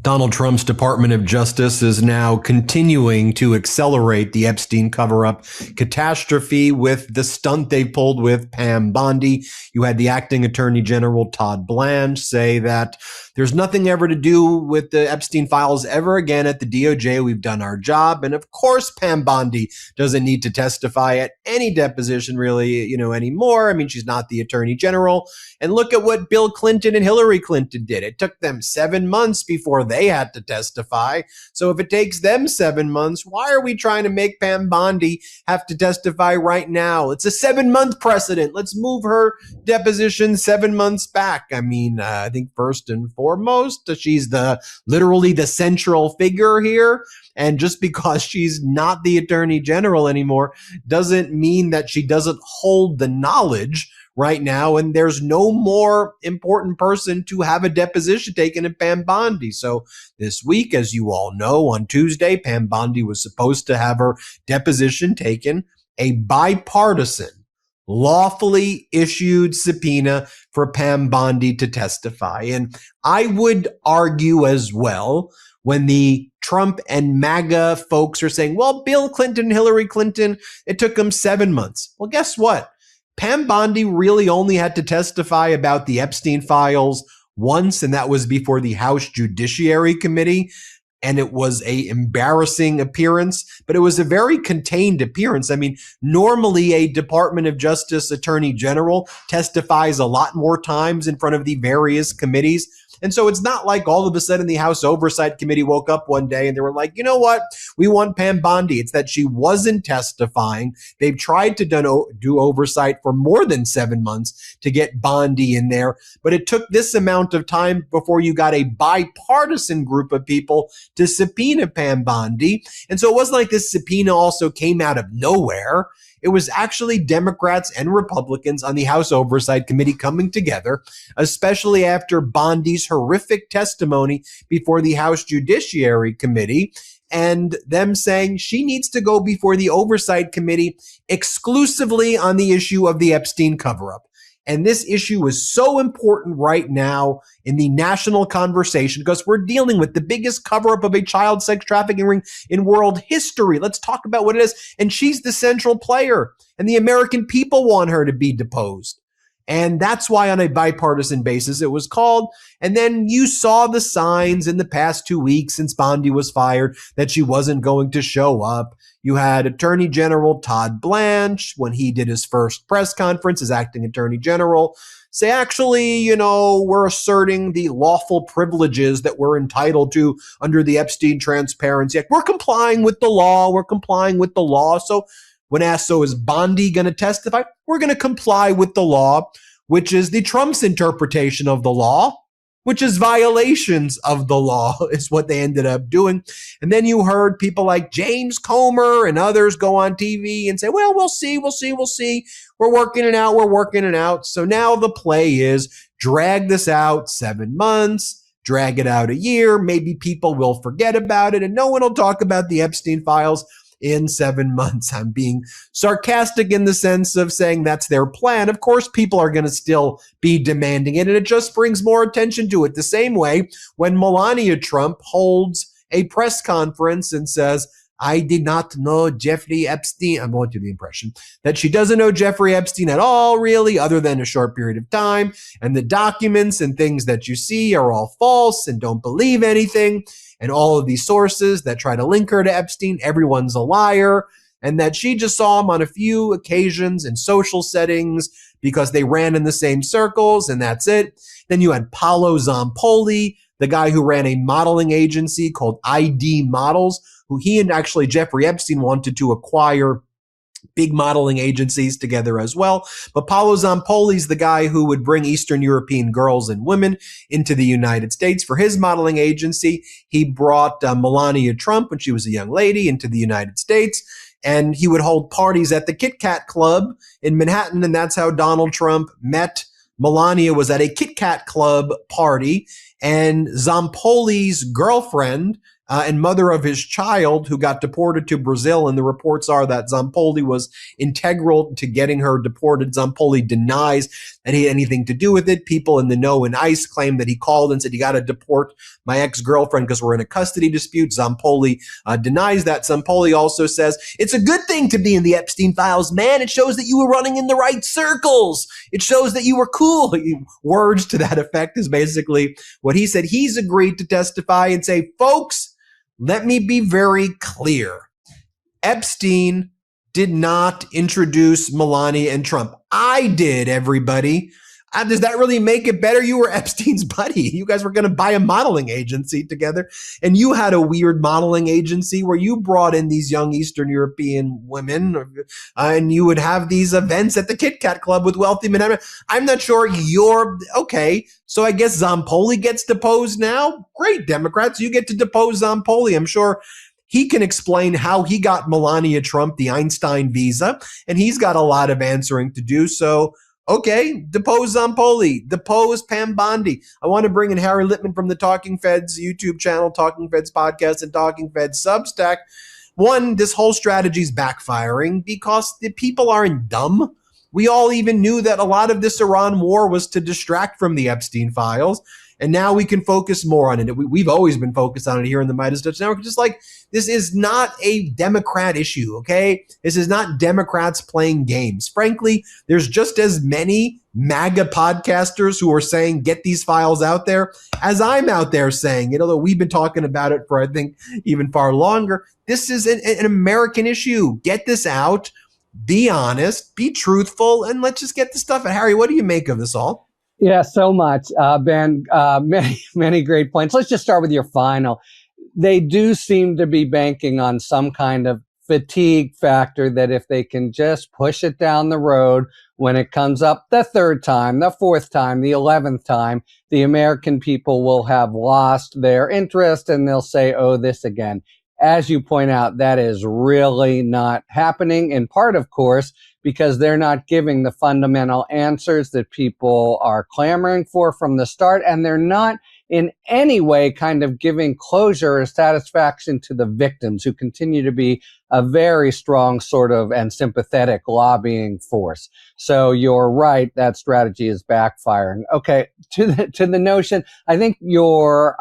Donald Trump's Department of Justice is now continuing to accelerate the Epstein cover-up catastrophe with the stunt they pulled with Pam Bondi. You had the acting Attorney General, Todd Blanche, say that there's nothing ever to do with the Epstein files ever again at the DOJ. We've done our job. And of course, Pam Bondi doesn't need to testify at any deposition really, anymore. I mean, she's not the Attorney General. And look at what Bill Clinton and Hillary Clinton did. It took them 7 months before they had to testify. So if it takes them 7 months, why are we trying to make Pam Bondi have to testify right now? It's a 7-month precedent. Let's move her deposition 7 months back. I mean, I think first and foremost, she's literally the central figure here. And just because she's not the Attorney General anymore doesn't mean that she doesn't hold the knowledge right now, and there's no more important person to have a deposition taken than Pam Bondi. So this week, as you all know, on Tuesday, Pam Bondi was supposed to have her deposition taken. A bipartisan, lawfully issued subpoena for Pam Bondi to testify. And I would argue as well, when the Trump and MAGA folks are saying, well, Bill Clinton, Hillary Clinton, it took them 7 months. Well, guess what? Pam Bondi really only had to testify about the Epstein files once, and that was before the House Judiciary Committee. And it was a embarrassing appearance, but it was a very contained appearance. I mean, normally a Department of Justice Attorney General testifies a lot more times in front of the various committees. And so it's not like all of a sudden the House Oversight Committee woke up one day and they were like, you know what? We want Pam Bondi. It's that she wasn't testifying. They've tried to do oversight for more than 7 months to get Bondi in there. But it took this amount of time before you got a bipartisan group of people to subpoena Pam Bondi. And so it wasn't like this subpoena also came out of nowhere. It was actually Democrats and Republicans on the House Oversight Committee coming together, especially after Bondi's horrific testimony before the House Judiciary Committee, and them saying she needs to go before the Oversight Committee exclusively on the issue of the Epstein cover-up. And this issue is so important right now in the national conversation because we're dealing with the biggest cover-up of a child sex trafficking ring in world history. Let's talk about what it is. And she's the central player, and the American people want her to be deposed. And that's why on a bipartisan basis it was called. And then you saw the signs in the past 2 weeks since Bondi was fired that she wasn't going to show up. You had Attorney General Todd Blanche, when he did his first press conference as acting Attorney General, say, actually, we're asserting the lawful privileges that we're entitled to under the Epstein Transparency Act. We're complying with the law. We're complying with the law. So when asked, so is Bondi going to testify? We're going to comply with the law, which is the Trump's interpretation of the law, which is violations of the law, is what they ended up doing. And then you heard people like James Comer and others go on TV and say, well, we'll see. We're working it out. So now the play is drag this out 7 months, drag it out a year. Maybe people will forget about it and no one will talk about the Epstein files in 7 months. I'm being sarcastic in the sense of saying that's their plan. Of course, people are going to still be demanding it, and it just brings more attention to it. The same way when Melania Trump holds a press conference and says, I did not know Jeffrey Epstein. I'm going to do the impression that she doesn't know Jeffrey Epstein at all, really, other than a short period of time. And the documents and things that you see are all false and don't believe anything. And all of these sources that try to link her to Epstein, everyone's a liar. And that she just saw him on a few occasions in social settings because they ran in the same circles, and that's it. Then you had Paolo Zampoli, the guy who ran a modeling agency called ID Models, who he and actually Jeffrey Epstein wanted to acquire big modeling agencies together as well. But Paolo Zampoli is the guy who would bring Eastern European girls and women into the United States for his modeling agency. He brought Melania Trump when she was a young lady into the United States, and he would hold parties at the Kit Kat Club in Manhattan, and that's how Donald Trump met Melania, was at a Kit Kat Club party. And Zampoli's girlfriend and mother of his child, who got deported to Brazil, and the reports are that Zampoli was integral to getting her deported. Zampoli denies that he had anything to do with it. People in the know in ICE claim that he called and said, you got to deport my ex-girlfriend because we're in a custody dispute. Zampoli denies that. Zampoli also says, it's a good thing to be in the Epstein files, man. It shows that you were running in the right circles. It shows that you were cool. Words to that effect is basically what he said. He's agreed to testify and say, folks, let me be very clear. Epstein did not introduce Melania and Trump. I did, everybody. Does that really make it better? You were Epstein's buddy. You guys were going to buy a modeling agency together, and you had a weird modeling agency where you brought in these young Eastern European women, and you would have these events at the Kit Kat Club with wealthy men. I'm not sure you're okay. So I guess Zampoli gets deposed now. Great, Democrats, you get to depose Zampoli. I'm sure he can explain how he got Melania Trump the Einstein visa, and he's got a lot of answering to do. So, okay, depose Zampoli, depose Pam Bondi. I want to bring in Harry Litman from the Talking Feds YouTube channel, Talking Feds podcast, and Talking Feds Substack. One, this whole strategy is backfiring because the people aren't dumb. We all even knew that a lot of this Iran war was to distract from the Epstein files. And now we can focus more on it. We've always been focused on it here in the MeidasTouch Network. Just like, this is not a Democrat issue, okay? This is not Democrats playing games. Frankly, there's just as many MAGA podcasters who are saying, get these files out there, as I'm out there saying it, although we've been talking about it for, I think, even far longer. This is an American issue. Get this out. Be honest. Be truthful. And let's just get the stuff out. Harry, what do you make of this all? Yeah, so much, Ben. Many great points. Let's just start with your final. They do seem to be banking on some kind of fatigue factor that if they can just push it down the road, when it comes up the third time, the fourth time, the 11th time, the American people will have lost their interest and they'll say, oh, this again. As you point out, that is really not happening, in part, of course, because they're not giving the fundamental answers that people are clamoring for from the start, and they're not in any way kind of giving closure or satisfaction to the victims, who continue to be a very strong sort of and sympathetic lobbying force. So you're right, that strategy is backfiring. Okay, to the notion, I think your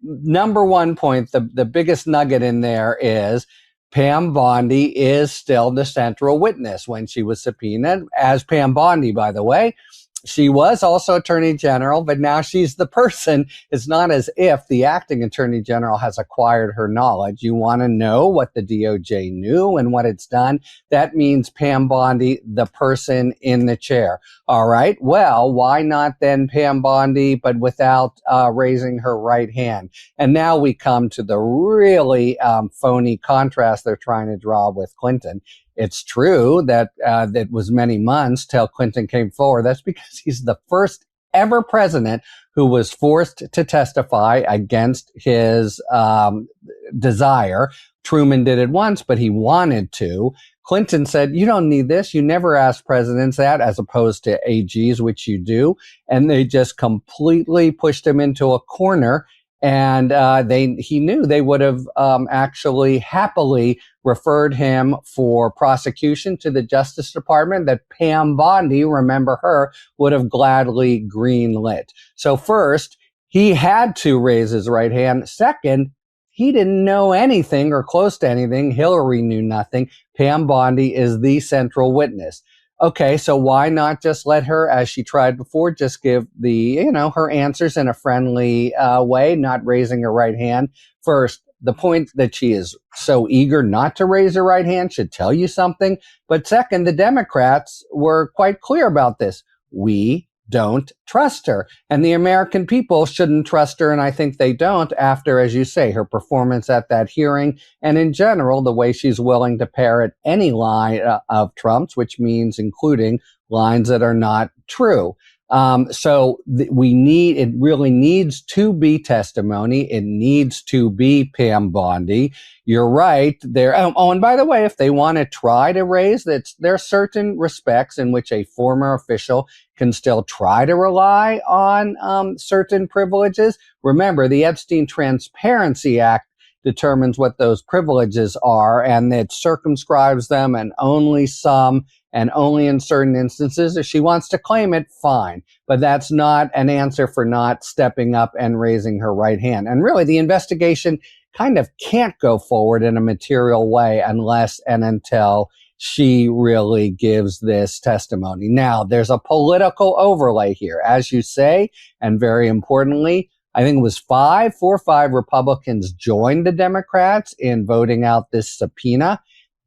number one point, the biggest nugget in there is Pam Bondi is still the central witness. When she was subpoenaed as Pam Bondi, by the way, she was also Attorney General, but now she's the person. It's not as if the acting Attorney General has acquired her knowledge. You want to know what the DOJ knew and what it's done. That means Pam Bondi, the person in the chair. All right. Well, why not then Pam Bondi, but without raising her right hand? And now we come to the really phony contrast they're trying to draw with Clinton. It's true that it was many months till Clinton came forward. That's because he's the first ever president who was forced to testify against his desire. Truman did it once, but he wanted to. Clinton said, you don't need this. You never ask presidents that, as opposed to AGs, which you do. And they just completely pushed him into a corner. And he knew they would have actually happily referred him for prosecution to the Justice Department, that Pam Bondi, remember her, would have gladly greenlit. So first, he had to raise his right hand. Second, he didn't know anything or close to anything. Hillary knew nothing. Pam Bondi is the central witness. Okay, so why not just let her, as she tried before, just give her answers in a friendly way, not raising her right hand? First, the point that she is so eager not to raise her right hand should tell you something. But second, the Democrats were quite clear about this. We don't trust her. And the American people shouldn't trust her. And I think they don't after, as you say, her performance at that hearing. And in general, the way she's willing to parrot any line of Trump's, which means including lines that are not true. It really needs to be testimony. It needs to be Pam Bondi. You're right there. Oh, and by the way, if they want to try to raise that, there are certain respects in which a former official can still try to rely on certain privileges. Remember, the Epstein Transparency Act determines what those privileges are, and it circumscribes them, and only some, and only in certain instances. If she wants to claim it, fine. But that's not an answer for not stepping up and raising her right hand. And really, the investigation kind of can't go forward in a material way unless and until she really gives this testimony. Now, there's a political overlay here, as you say, and very importantly, I think it was 4 or 5 Republicans joined the Democrats in voting out this subpoena.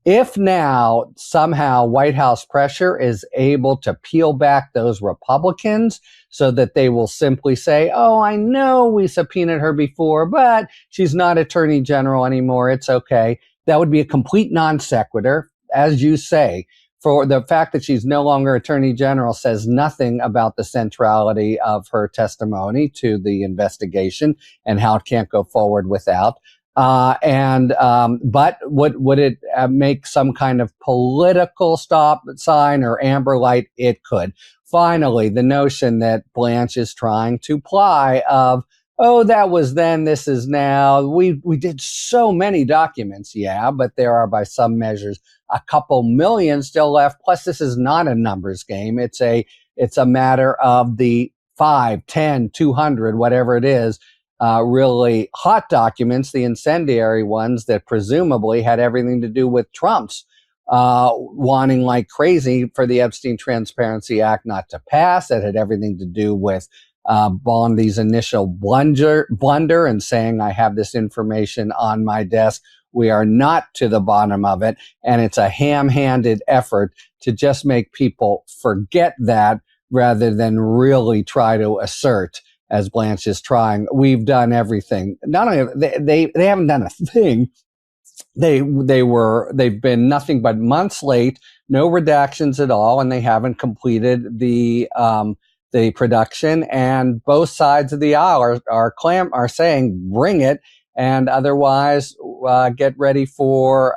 If now somehow White House pressure is able to peel back those Republicans so that they will simply say, oh, I know we subpoenaed her before, but she's not Attorney General anymore. It's okay. That would be a complete non sequitur, as you say. For the fact that she's no longer Attorney General says nothing about the centrality of her testimony to the investigation and how it can't go forward without. But would it make some kind of political stop sign or amber light? It could. Finally, the notion that Blanche is trying to ply of, oh, that was then, this is now. We did so many documents, yeah, but there are by some measures a couple million still left. Plus, this is not a numbers game. It's a matter of the 5, 10, 200, whatever it is, really hot documents, the incendiary ones that presumably had everything to do with Trump's wanting like crazy for the Epstein Transparency Act not to pass. That had everything to do with Bondi's initial blunder and saying, I have this information on my desk. We are not to the bottom of it. And it's a ham-handed effort to just make people forget that rather than really try to assert, as Blanche is trying, we've done everything. Not only they haven't done a thing. They've been nothing but months late, no redactions at all, and they haven't completed the production. And both sides of the aisle are saying, bring it. And otherwise, get ready for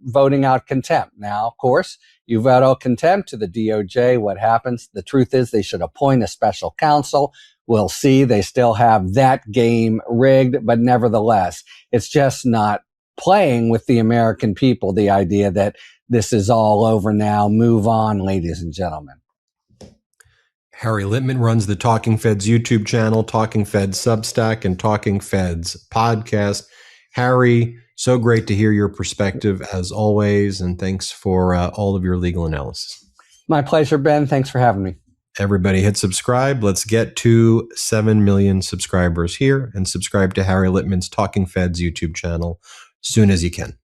voting out contempt. Now, of course, you vote out contempt to the DOJ. What happens? The truth is they should appoint a special counsel. We'll see. They still have that game rigged, but nevertheless, it's just not playing with the American people, the idea that this is all over now. Move on, ladies and gentlemen. Harry Litman runs the Talking Feds YouTube channel, Talking Feds Substack, and Talking Feds podcast. Harry, so great to hear your perspective as always, and thanks for all of your legal analysis. My pleasure, Ben. Thanks for having me. Everybody hit subscribe. Let's get to 7 million subscribers here, and subscribe to Harry Litman's Talking Feds YouTube channel soon as you can.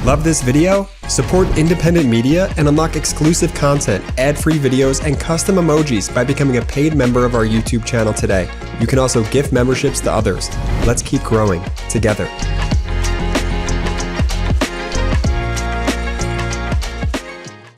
Love this video? Support independent media and unlock exclusive content, ad-free videos, and custom emojis by becoming a paid member of our YouTube channel today. You can also gift memberships to others. Let's keep growing together.